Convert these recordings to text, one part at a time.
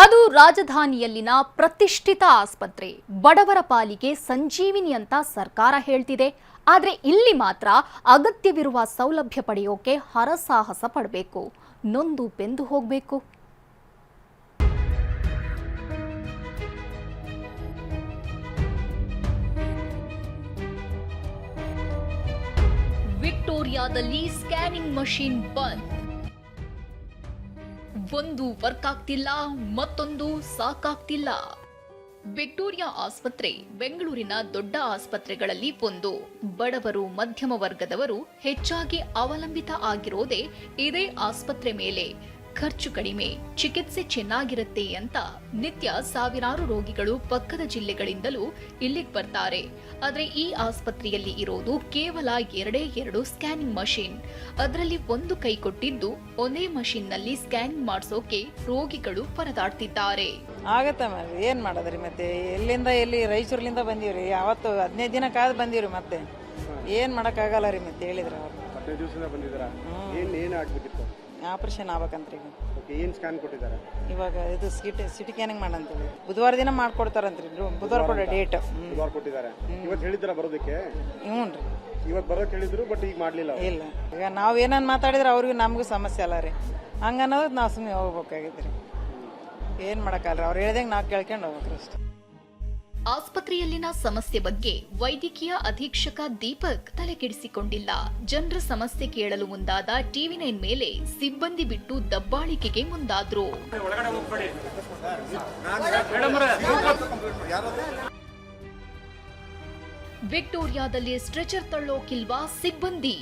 ಅದು ರಾಜಧಾನಿಯಲ್ಲಿನ ಪ್ರತಿಷ್ಠಿತ ಆಸ್ಪತ್ರೆ. ಬಡವರ ಪಾಲಿಗೆ ಸಂಜೀವಿನಿ ಅಂತ ಸರ್ಕಾರ ಹೇಳ್ತಿದೆ. ಆದರೆ ಇಲ್ಲಿ ಮಾತ್ರ ಅಗತ್ಯವಿರುವ ಸೌಲಭ್ಯ ಪಡೆಯೋಕೆ ಹರಸಾಹಸ ಪಡಬೇಕು, ನೊಂದು ಬೆಂದು ಹೋಗಬೇಕು. ವಿಕ್ಟೋರಿಯಾದಲ್ಲಿ ಸ್ಕ್ಯಾನಿಂಗ್ ಮಷೀನ್ ಬಂದ್. ಒಂದು ವರ್ಕ್ ಆಗ್ತಿಲ್ಲ, ಮತ್ತೊಂದು ಸಾಕಾಗ್ತಿಲ್ಲ. ವಿಕ್ಟೋರಿಯಾ ಆಸ್ಪತ್ರೆ ಬೆಂಗಳೂರಿನ ದೊಡ್ಡ ಆಸ್ಪತ್ರೆಗಳಲ್ಲಿ ಒಂದು. ಬಡವರು, ಮಧ್ಯಮ ವರ್ಗದವರು ಹೆಚ್ಚಾಗಿ ಅವಲಂಬಿತ ಆಗಿರೋದೇ ಇದೇ ಆಸ್ಪತ್ರೆ ಮೇಲೆ. ಖರ್ಚು ಕಡಿಮೆ, ಚಿಕಿತ್ಸೆ ಚೆನ್ನಾಗಿರುತ್ತೆ ಅಂತ ನಿತ್ಯ ಸಾವಿರಾರು ರೋಗಿಗಳು ಪಕ್ಕದ ಜಿಲ್ಲೆಗಳಿಂದಲೂ ಇಲ್ಲಿಗೆ ಬರ್ತಾರೆ. ಆದ್ರೆ ಈ ಆಸ್ಪತ್ರೆಯಲ್ಲಿ ಇರೋದು ಕೇವಲ ಎರಡು ಸ್ಕ್ಯಾನಿಂಗ್ ಮಷೀನ್. ಅದರಲ್ಲಿ ಒಂದು ಕೈ ಕೊಟ್ಟಿದ್ದು ಒಂದೇ ಮಷೀನ್ ನಲ್ಲಿ ಸ್ಕ್ಯಾನಿಂಗ್ ಮಾಡಿಸೋಕೆ ರೋಗಿಗಳು ಪರದಾಡ್ತಿದ್ದಾರೆ. ಆಗತ್ತ ಏನ್ ಮಾಡೋದ್ರಿ, ಮತ್ತೆ ಎಲ್ಲಿಂದ ಎಲ್ಲಿ ರಾಯಚೂರ್ಲಿಂದ ಬಂದೀವ್ರಿ. ಯಾವತ್ತು 15 ದಿನ ಕಾದ್ ಬಂದೀವ್ರಿ. ಮತ್ತೆ ಏನ್ ಮಾಡಕ್ ಆಗಲ್ಲ ರೀ. ಮತ್ತೆ ಹೇಳಿದ್ರ 15 ದಿವಸದಿಂದ ಬಂದಿದ್ದೀರಾ? ಏನ್ ಆಗ್ಬೇಕಿತ್ತು? ಆಪರೇಷನ್ ಆಗ್ಬೇಕಂತ್ರಿ. ಏನ್ ಸ್ಕ್ಯಾನ್ ಕೊಟ್ಟಿದ್ದಾರೆ? ಇವಾಗ ಇದು ಸಿಟಿ ಸ್ಕ್ಯಾನಿಂಗ್ ಮಾಡಂತೇಳಿ ಬುಧವಾರ ದಿನ ಮಾಡ್ಕೊಡ್ತಾರಂತ್ರಿ. ಬುಧವಾರ ಕೊಡ ಡೇಟ್ ಬುಧವಾರ ಕೊಟ್ಟಿದ್ದಾರೆ. ಇವತ್ತು ಹೇಳಿದ್ರ ಬರೋದಕ್ಕೆ? ಹ್ಞೂ ರೀ, ಇವತ್ತು ಬರೋಕೆ ಹೇಳಿದ್ರು, ಬಟ್ ಈಗ ಮಾಡ್ಲಿಲ್ಲ. ಇಲ್ಲ, ಈಗ ನಾವ್ ಏನನ್ ಮಾತಾಡಿದ್ರೆ ಅವ್ರಿಗೂ ನಮಗೂ ಸಮಸ್ಯೆ ಅಲ್ಲ ರೀ. ಹಂಗ ಅನ್ನೋದು ನಾವು ಸುಮ್ಮನೆ ಹೋಗ್ಬೇಕಾಗಿದ್ರಿ. ಏನ್ ಮಾಡಕ್ಕಲ್ರಿ, ಅವ್ರು ಹೇಳ್ದಂಗೆ ನಾವು ಕೇಳ್ಕೊಂಡು ಹೋಗ್ಬೇಕ್ರಿ ಅಷ್ಟೇ. ಆಸ್ಪತ್ರೆಯಲ್ಲಿನ ಸಮಸ್ಯೆ ಬಗ್ಗೆ ವೈದ್ಯಕೀಯ ಅಧೀಕ್ಷಕ ದೀಪಕ್ ತಲೆಕೆಡಿಸಿಕೊಂಡಿಲ್ಲ. ಜನರ ಸಮಸ್ಯೆ ಕೇಳಲು ಮುಂದಾದ TV9 ಮೇಲೆ ಸಿಬ್ಬಂದಿ ಬಿಟ್ಟು ದಬ್ಬಾಳಿಕೆಗೆ ಮುಂದಾದ್ರು. ವಿಕ್ಟೋರಿಯಾದಲ್ಲಿ ಸ್ಟ್ರೆಚರ್ ತಳ್ಳೋಕಿಲ್ವಾ ಸಿಬ್ಬಂದಿ?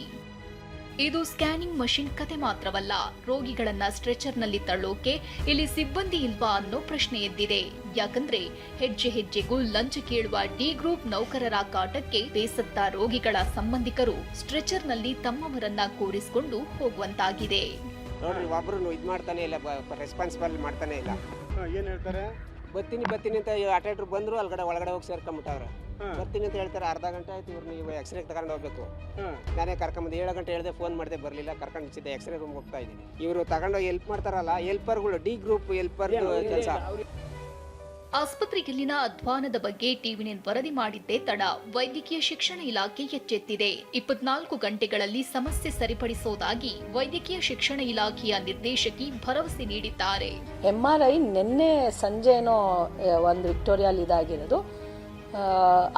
ಇದು ಸ್ಕ್ಯಾನಿಂಗ್ ಮಷಿನ್ ಕತೆ ಮಾತ್ರವಲ್ಲ. ರೋಗಿಗಳನ್ನ ಸ್ಟ್ರೆಚರ್ನಲ್ಲಿ ತಳ್ಳೋಕೆ ಇಲ್ಲಿ ಸಿಬ್ಬಂದಿ ಇಲ್ವಾ ಅನ್ನೋ ಪ್ರಶ್ನೆ ಎದ್ದಿದೆ. ಯಾಕಂದ್ರೆ ಹೆಜ್ಜೆ ಹೆಜ್ಜೆಗೂ ಲಂಚ ಕೇಳುವ ಡಿ ಗ್ರೂಪ್ ನೌಕರರ ಕಾಟಕ್ಕೆ ಬೇಸತ್ತ ರೋಗಿಗಳ ಸಂಬಂಧಿಕರು ಸ್ಟ್ರೆಚರ್ನಲ್ಲಿ ತಮ್ಮವರನ್ನ ಕೂರಿಸಿಕೊಂಡು ಹೋಗುವಂತಾಗಿದೆ. ನೋಡ್ರಿ, ಒಬ್ರು ಇದ್ ಮಾಡ್ತಾನೆ ಇಲ್ಲ, ರೆಸ್ಪಾನ್ಸಿಬಲ್ ಮಾಡ್ತಾನೆ ಇಲ್ಲ. ಏನ್ ಹೇಳ್ತಾರೆ? ಬರ್ತೀನಿ ಅಂತ ಅಟೆಂಡರ್ ಬಂದ್ರು ಒಳಗಡೆ ಹೋಗಿ ಸೇರ್ಕೊಂಡ್ಬಿಟ್ಟವ್ರೆ. ಬರ್ತೀನಿ ಅಂತ ಹೇಳ್ತಾರೆ. ಅರ್ಧ ಗಂಟೆ ಆಯ್ತು. ಇವ್ರು ನೀವು ಎಕ್ಸ್ರೇ ತಗೊಂಡು ಹೋಗ್ಬೇಕು. ನಾನೇ ಕರ್ಕೊಂಬಂದು 7 ಗಂಟೆ ಹೇಳಿದೆ, ಫೋನ್ ಮಾಡಿದೆ, ಬರಲಿಲ್ಲ. ಕರ್ಕೊಂಡು ಸಿದ್ದೆ ಎಕ್ಸ್ರೇ ರೂಮ್ ಹೋಗ್ತಾ ಇದ್ದೀನಿ. ಇವರು ತಗೊಂಡು ಹೆಲ್ಪ್ ಮಾಡ್ತಾರಲ್ಲ, ಹೆಲ್ಪರ್ಗಳು, ಡಿ ಗ್ರೂಪ್ ಹೆಲ್ಪರ್ ಕೆಲಸ. ಆಸ್ಪತ್ರೆಯಲ್ಲಿನ ಅಧ್ವಾನದ ಬಗ್ಗೆ TV9 ವರದಿ ಮಾಡಿದ್ದೇ ತಡ. ವೈದ್ಯಕೀಯ ಶಿಕ್ಷಣ ಇಲಾಖೆ ಎಚ್ಚೆತ್ತಿದೆ. 24 ಗಂಟೆಗಳಲ್ಲಿ ಸಮಸ್ಯೆ ಸರಿಪಡಿಸೋದಾಗಿ ವೈದ್ಯಕೀಯ ಶಿಕ್ಷಣ ಇಲಾಖೆಯ ನಿರ್ದೇಶಕಿ ಭರವಸೆ ನೀಡಿದ್ದಾರೆ. MRI ನಿನ್ನೆ ಸಂಜೆನೋ ಒಂದು ವಿಕ್ಟೋರಿಯಾಲ್ ಇದಾಗಿರೋದು.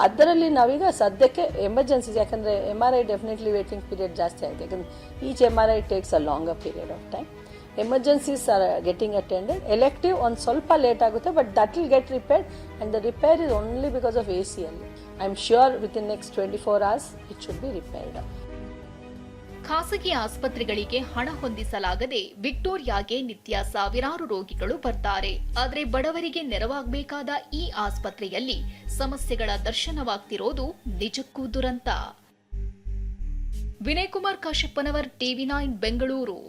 ಅದರಲ್ಲಿ ನಾವೀಗ ಸದ್ಯಕ್ಕೆ ಎಮರ್ಜೆನ್ಸೀಸ್, ಯಾಕಂದರೆ MRI ಡೆಫಿನೆಟ್ಲಿ ವೇಟಿಂಗ್ ಪೀರಿಯಡ್ ಜಾಸ್ತಿ ಆಗಿದೆ. ಯಾಕಂದರೆ each MRI takes a longer period of time. Emergencies are getting attended. Elective ಒಂದು ಸ್ವಲ್ಪ ಲೇಟ್ ಆಗುತ್ತೆ, but that will get repaired and the repair is only because of ACL. I am sure with in next 24 hours it should be repaired. ಖಾಸಗಿ ಆಸ್ಪತ್ರೆಗಳಿಗೆ ಹಣ ಹೊಂದಿಸಲಾಗದೆ ವಿಕ್ಟೋರಿಯಾಗೆ ನಿತ್ಯ ಸಾವಿರಾರು ರೋಗಿಗಳು ಬರ್ತಾರೆ. ಆದರೆ ಬಡವರಿಗೆ ನೆರವಾಗಬೇಕಾದ ಈ ಆಸ್ಪತ್ರೆಯಲ್ಲಿ ಸಮಸ್ಯೆಗಳ ದರ್ಶನವಾಗ್ತಿರೋದು ನಿಜಕ್ಕೂ ದುರಂತ. ವಿನಯ್ ಕುಮಾರ್ ಕಾಶಪ್ಪನವರ್, TV9 ಬೆಂಗಳೂರು.